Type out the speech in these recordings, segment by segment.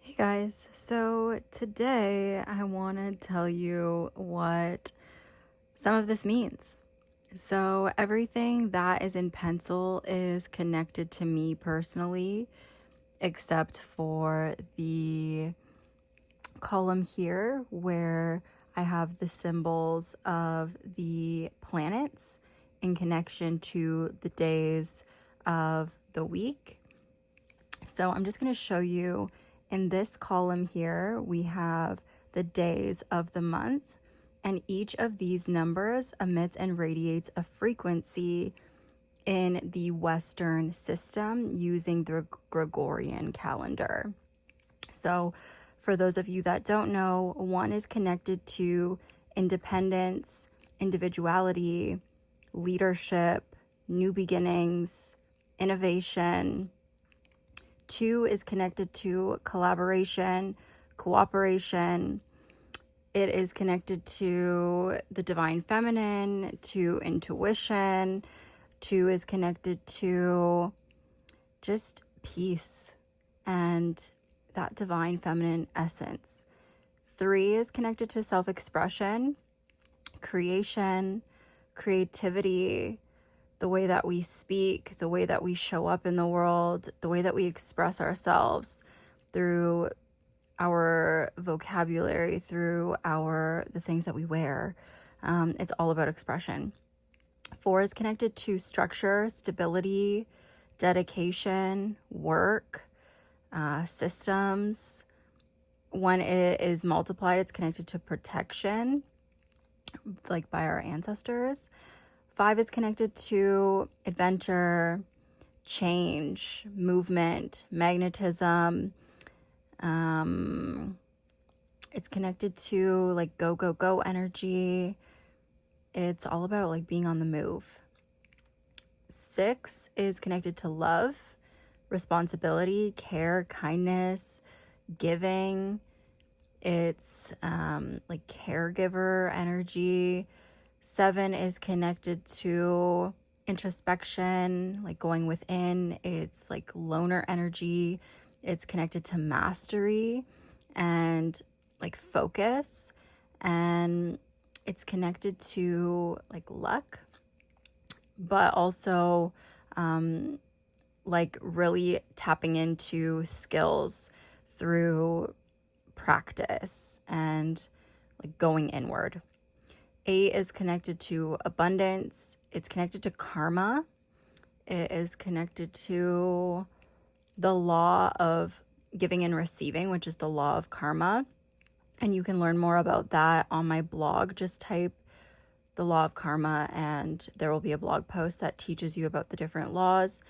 Hey guys, so today I want to tell you what some of this means. So, everything that is in pencil is connected to me personally, except for the column here where I have the symbols of the planets in connection to the days of the week. So I'm just going to show you in this column here, we have the days of the month, and each of these numbers emits and radiates a frequency in the Western system using the Gregorian calendar. So for those of you that don't know, one is connected to independence, individuality, leadership, new beginnings, innovation. Two is connected to collaboration, cooperation. It is connected to the divine feminine, to intuition. Two is connected to just peace and that divine feminine essence. Three is connected to self-expression, creation, creativity, the way that we speak, the way that we show up in the world, the way that we express ourselves through our vocabulary, through the things that we wear. It's all about expression. Four is connected to structure, stability, dedication, work, systems. One is multiplied. It's connected to protection, like by our ancestors. Five is connected to adventure, change, movement, magnetism. It's connected to like go, go, go energy. It's all about like being on the move. Six is connected to love, responsibility, care, kindness, giving. It's like caregiver energy. Seven is connected to introspection, like going within. It's like loner energy. It's connected to mastery and like focus. And it's connected to like luck, but also like really tapping into skills through practice and like going inward. Eight is connected to abundance. It's connected to karma. It is connected to the law of giving and receiving, which is the law of karma. And you can learn more about that on my blog. Just type the law of karma and there will be a blog post that teaches you about the different laws.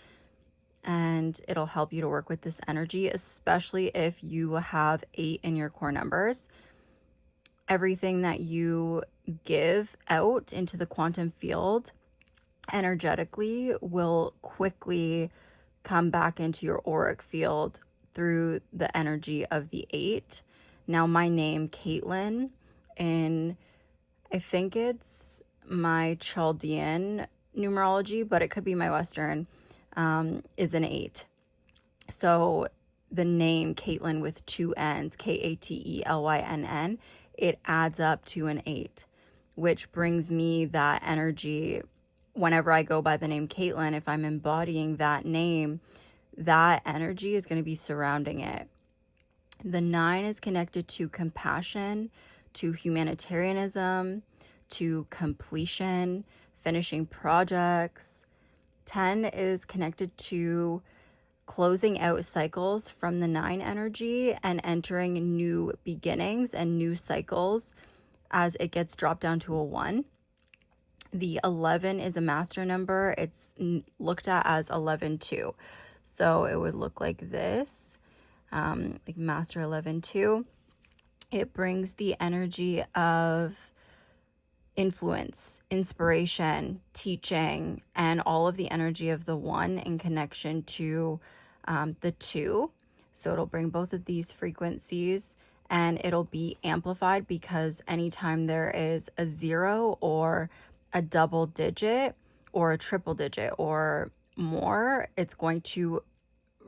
And it'll help you to work with this energy, especially if you have 8 in your core numbers. Everything that you give out into the quantum field energetically will quickly come back into your auric field through the energy of the 8. Now, my name, Caitlin, and I think it's my Chaldean numerology, but it could be my Western, is an 8. So the name Caitlin with 2 N's, Katelynn, it adds up to an 8, which brings me that energy whenever I go by the name Caitlin. If I'm embodying that name, that energy is going to be surrounding it. The 9 is connected to compassion, to humanitarianism, to completion, finishing projects. 10 is connected to closing out cycles from the 9 energy and entering new beginnings and new cycles as it gets dropped down to a 1. The 11 is a master number. It's looked at as 11-2. So it would look like this, like master 11-2. It brings the energy of influence, inspiration, teaching, and all of the energy of the 1 in connection to the 2. So it'll bring both of these frequencies and it'll be amplified because anytime there is a 0 or a double digit or a triple digit or more, it's going to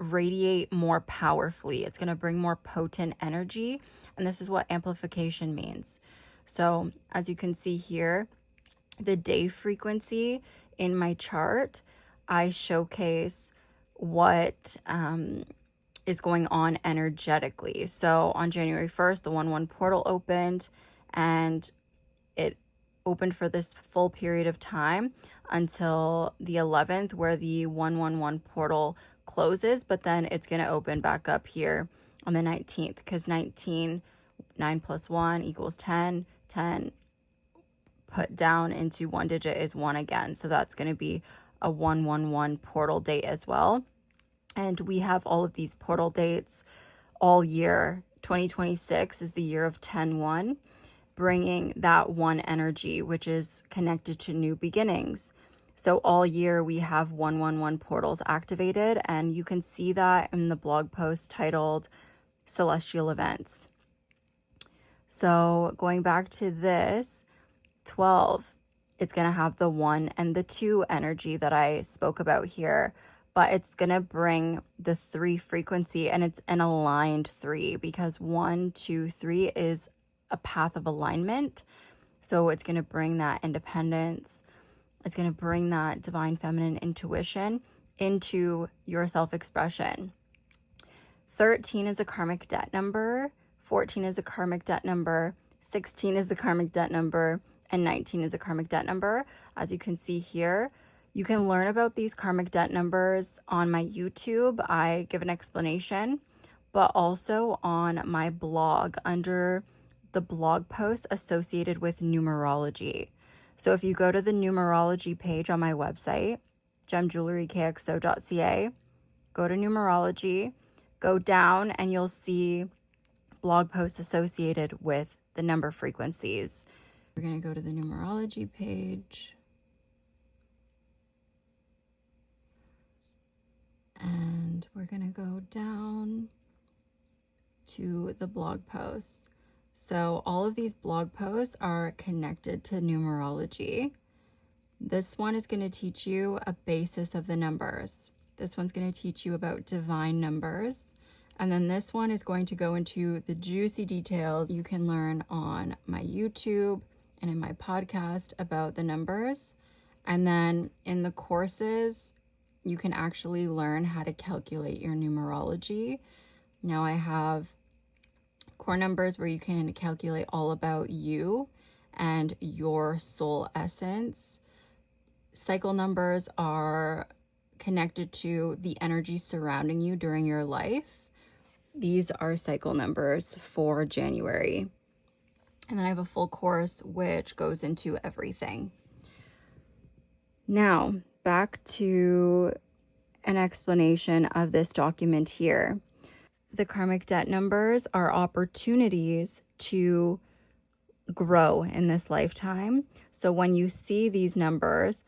radiate more powerfully. It's going to bring more potent energy. And this is what amplification means. So as you can see here, the day frequency in my chart, I showcase what is going on energetically. So on January 1st, the 1-1 portal opened, and it opened for this full period of time until the 11th, where the 1-1-1 portal closes, but then it's going to open back up here on the 19th, because 9 plus 1 equals 10. 10 put down into one digit is 1 again. So that's going to be a 1-1-1 portal date as well. And we have all of these portal dates all year. 2026 is the year of 10-1, bringing that one energy, which is connected to new beginnings. So all year we have 1-1-1 portals activated, and you can see that in the blog post titled Celestial Events. So going back to this, 12, it's going to have the 1 and the 2 energy that I spoke about here, but it's going to bring the 3 frequency, and it's an aligned 3, because 1, 2, 3 is a path of alignment. So it's going to bring that independence. It's going to bring that divine feminine intuition into your self-expression. 13 is a karmic debt number. 14 is a karmic debt number. 16 is a karmic debt number. And 19 is a karmic debt number. As you can see here, you can learn about these karmic debt numbers on my YouTube. I give an explanation, but also on my blog under the blog posts associated with numerology. So if you go to the numerology page on my website, gemjewelrykxo.ca, go to numerology, go down, and you'll see blog posts associated with the number frequencies. We're going to go to the numerology page. And we're going to go down to the blog posts. So all of these blog posts are connected to numerology. This one is going to teach you a basis of the numbers. This one's going to teach you about divine numbers. And then this one is going to go into the juicy details you can learn on my YouTube and in my podcast about the numbers. And then in the courses, you can actually learn how to calculate your numerology. Now I have core numbers where you can calculate all about you and your soul essence. Cycle numbers are connected to the energy surrounding you during your life. These are cycle numbers for January. And then I have a full course which goes into everything. Now, back to an explanation of this document here. The karmic debt numbers are opportunities to grow in this lifetime. So when you see these numbers,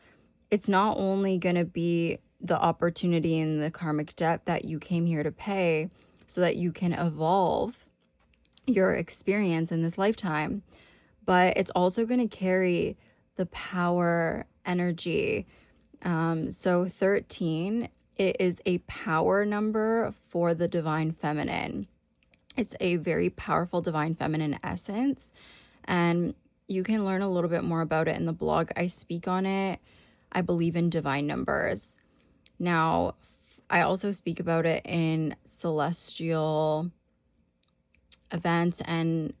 it's not only going to be the opportunity in the karmic debt that you came here to pay so that you can evolve your experience in this lifetime, but it's also going to carry the power energy. So 13, it is a power number for the divine feminine. It's a very powerful divine feminine essence, and you can learn a little bit more about it in the blog. I speak on it. I believe in divine numbers. Now, I also speak about it in celestial events and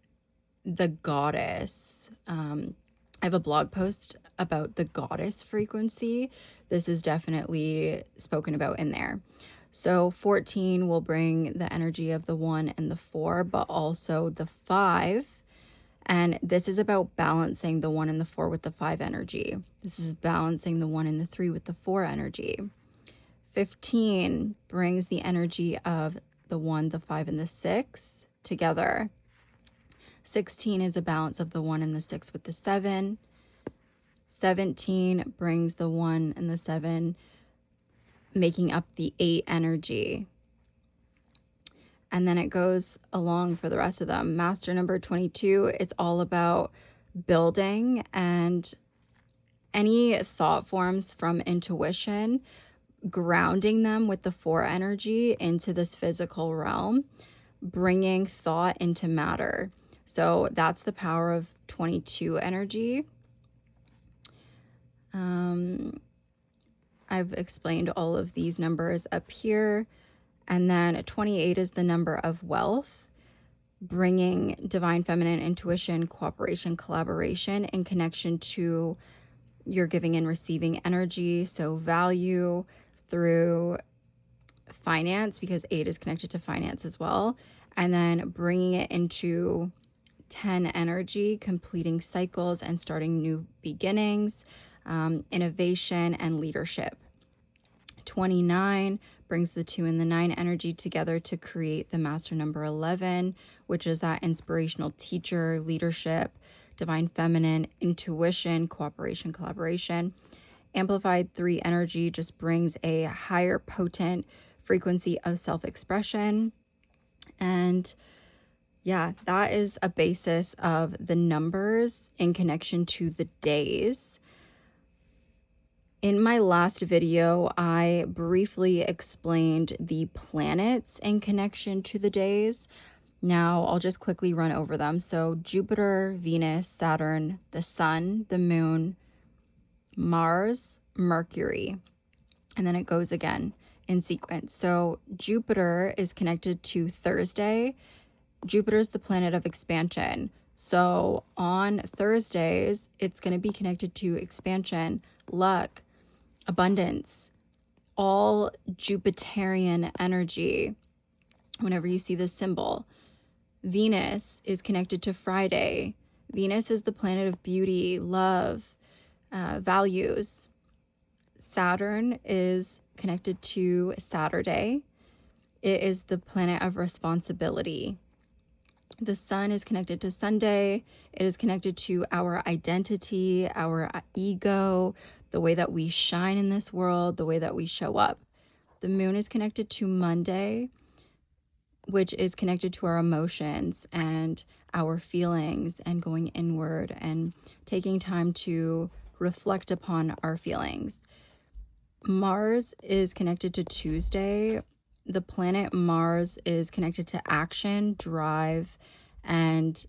the goddess. I have a blog post about the goddess frequency. This is definitely spoken about in there. So 14 will bring the energy of the 1 and the 4, but also the 5. And this is about balancing the 1 and the 4 with the 5 energy. This is balancing the 1 and the 3 with the 4 energy. 15 brings the energy of the 1, the 5, and the 6 together. 16 is a balance of the 1 and the 6 with the 7. 17 brings the 1 and the 7, making up the 8 energy. And then it goes along for the rest of them. Master number 22, it's all about building and any thought forms from intuition. grounding them with the 4 energy into this physical realm, bringing thought into matter. So that's the power of 22 energy. I've explained all of these numbers up here. And then 28 is the number of wealth, bringing divine feminine intuition, cooperation, collaboration in connection to your giving and receiving energy. So value through finance, because 8 is connected to finance as well. And then bringing it into 10 energy, completing cycles and starting new beginnings, innovation and leadership. 29 brings the 2 and the 9 energy together to create the master number 11, which is that inspirational teacher, leadership, divine feminine, intuition, cooperation, collaboration. Amplified 3 energy just brings a higher potent frequency of self-expression. And yeah, that is a basis of the numbers in connection to the days. In my last video, I briefly explained the planets in connection to the days. Now I'll just quickly run over them. So Jupiter, Venus, Saturn, the Sun, the Moon, Mars, Mercury, and then it goes again in sequence. So Jupiter is connected to Thursday. Jupiter is the planet of expansion. So on Thursdays, it's going to be connected to expansion, luck, abundance, all Jupiterian energy. Whenever you see this symbol, Venus is connected to Friday. Venus is the planet of beauty, love, values. Saturn is connected to Saturday. It is the planet of responsibility. The Sun is connected to Sunday. It is connected to our identity, our ego, the way that we shine in this world, the way that we show up. The Moon is connected to Monday, which is connected to our emotions and our feelings and going inward and taking time to reflect upon our feelings. Mars is connected to Tuesday. The planet Mars is connected to action, drive, and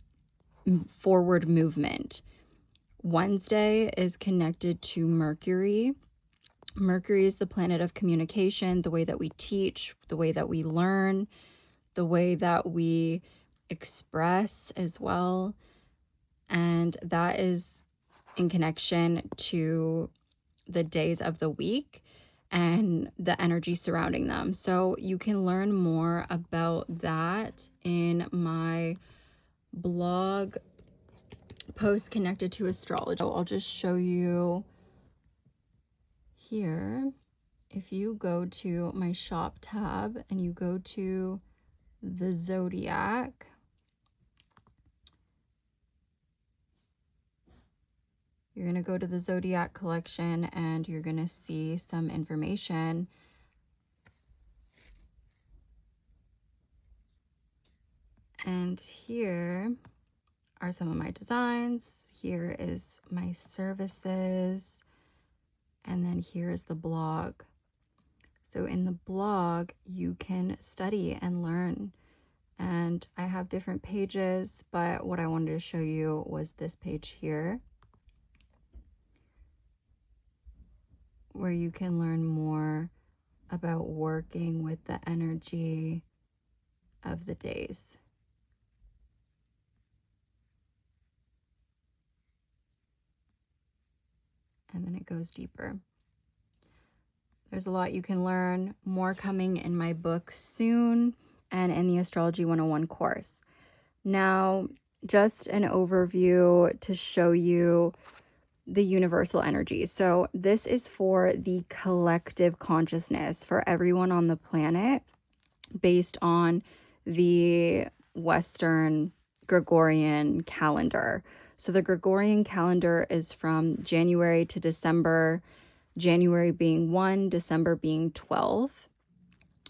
forward movement. Wednesday is connected to Mercury. Mercury is the planet of communication, the way that we teach, the way that we learn, the way that we express as well. And that is in connection to the days of the week and the energy surrounding them. So you can learn more about that in my blog post connected to astrology. So I'll just show you here. If you go to my shop tab and you go to the zodiac, you're going to go to the zodiac collection and you're going to see some information. And here are some of my designs. Here is my services. And then here's the blog. So in the blog, you can study and learn. And I have different pages, but what I wanted to show you was this page here, where you can learn more about working with the energy of the days. And then it goes deeper. There's a lot you can learn, more coming in my book soon and in the Astrology 101 course. Now, just an overview to show you the universal energy. So this is for the collective consciousness for everyone on the planet based on the Western Gregorian calendar. So the Gregorian calendar is from January to December, January being 1, December being 12.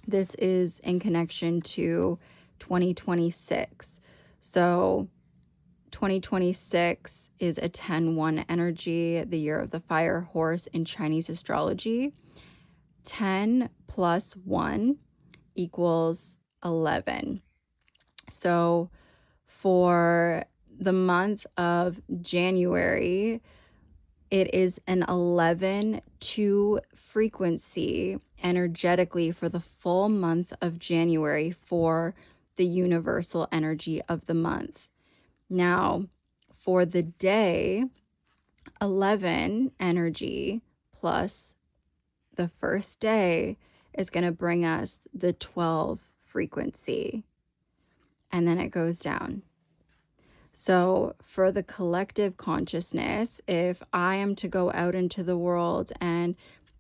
This is in connection to 2026. So 2026 is a 10-1 energy, the year of the fire horse in Chinese astrology. 10 plus 1 equals 11. So for the month of January, it is an 11-2 frequency energetically for the full month of January for the universal energy of the month. Now, for the day, 11 energy plus the first day is going to bring us the 12 frequency. And then it goes down. So for the collective consciousness, if I am to go out into the world and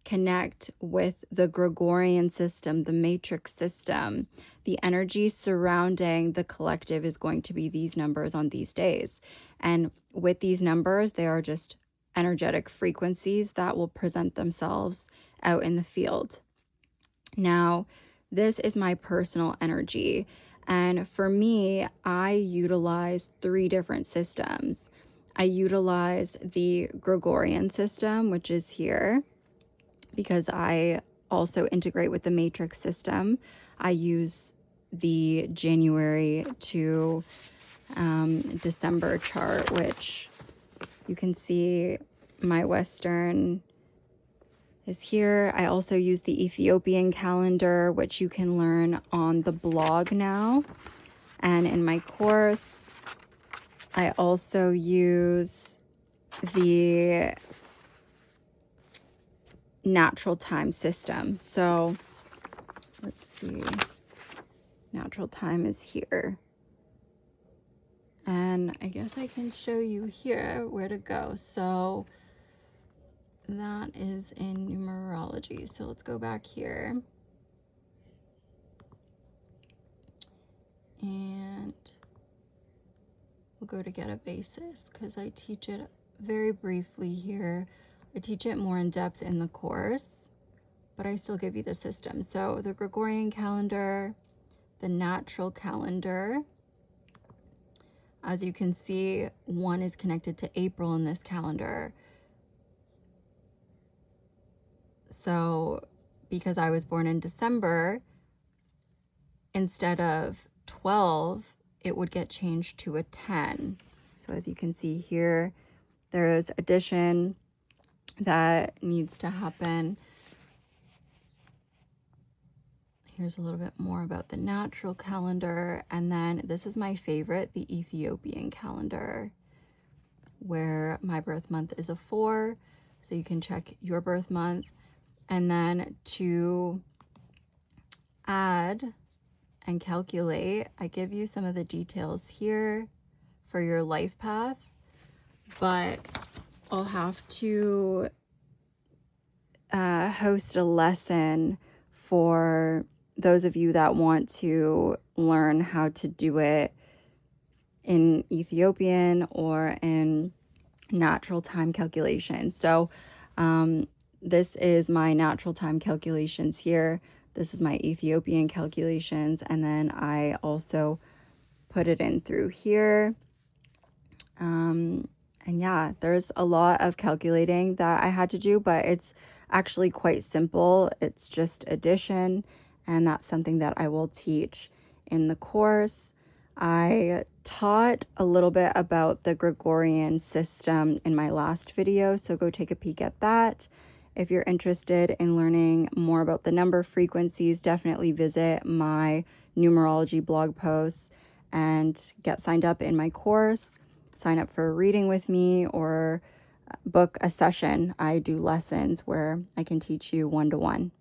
connect with the Gregorian system, the matrix system, the energy surrounding the collective is going to be these numbers on these days. And with these numbers, they are just energetic frequencies that will present themselves out in the field. Now, this is my personal energy. And for me, I utilize 3 different systems. I utilize the Gregorian system, which is here, because I also integrate with the matrix system. I use the January to December chart, which you can see my Western is here. I also use the Ethiopian calendar, which you can learn on the blog now. And in my course, I also use the natural time system. So let's see. Natural time is here. And I guess I can show you here where to go. So that is in numerology. So let's go back here. And we'll go to get a basis because I teach it very briefly here. I teach it more in depth in the course, but I still give you the system. So the Gregorian calendar, the natural calendar. As you can see, 1 is connected to April in this calendar. So because I was born in December, instead of 12, it would get changed to a 10. So as you can see here, there's addition that needs to happen. Here's a little bit more about the natural calendar. And then this is my favorite, the Ethiopian calendar, where my birth month is a 4. So you can check your birth month. And then to add and calculate, I give you some of the details here for your life path, but I'll have to host a lesson for those of you that want to learn how to do it in Ethiopian or in natural time calculation. So this is my natural time calculations here. This is my Ethiopian calculations. And then I also put it in through here. And yeah, there's a lot of calculating that I had to do, but it's actually quite simple. It's just addition. And that's something that I will teach in the course. I taught a little bit about the Gregorian system in my last video, so go take a peek at that. If you're interested in learning more about the number frequencies, definitely visit my numerology blog posts and get signed up in my course. Sign up for a reading with me or book a session. I do lessons where I can teach you 1-to-1.